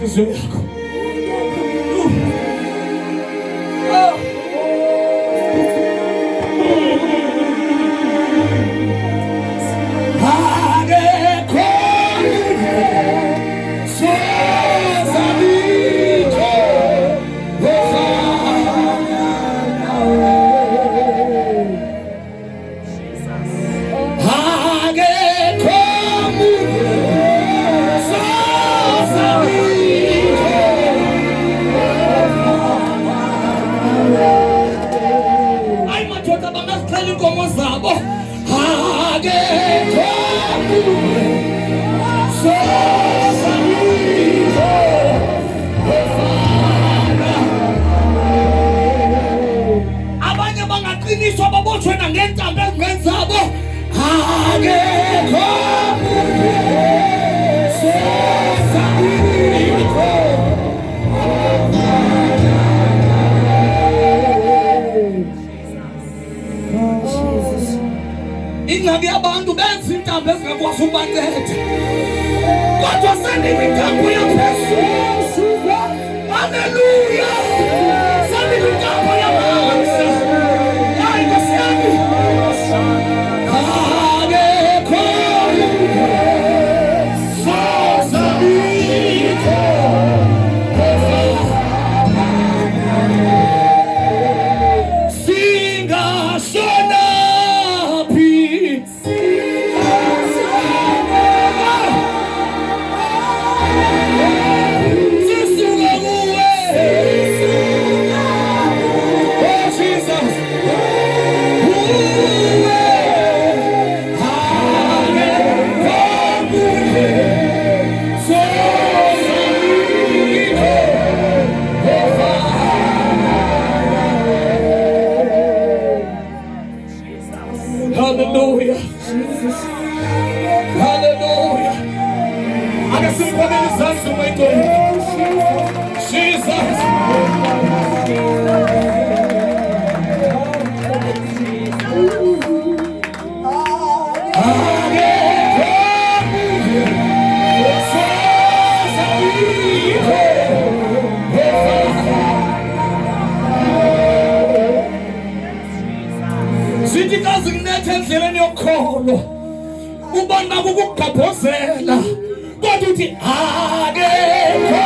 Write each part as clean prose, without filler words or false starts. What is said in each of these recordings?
inhliziyo yakho. Ingabe abantu benza intambo ezingakwazi ukubanceda, kodwa sendika intambo yaphezulu. Haleluya! Sendika intambo yamanzi. Hayi Nkosi yami. Hallelujah. Hallelujah. I can sing one of the songs to my God. Jesus. Sitikazi kunethe endleleni yokholo ubona ukugqabhozela kodwa uthi akekho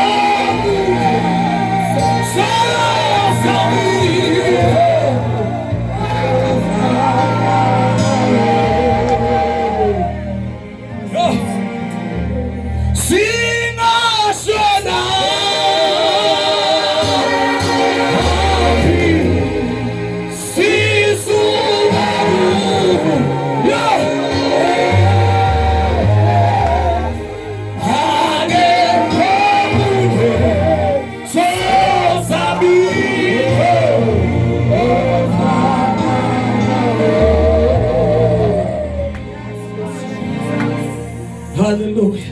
Hallelujah.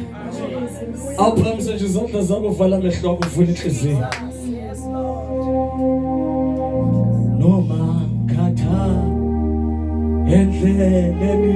Awuphakamise nje izandla zakho, vala amehlo akho, uvule inhliziyo. Noma khatha endleleni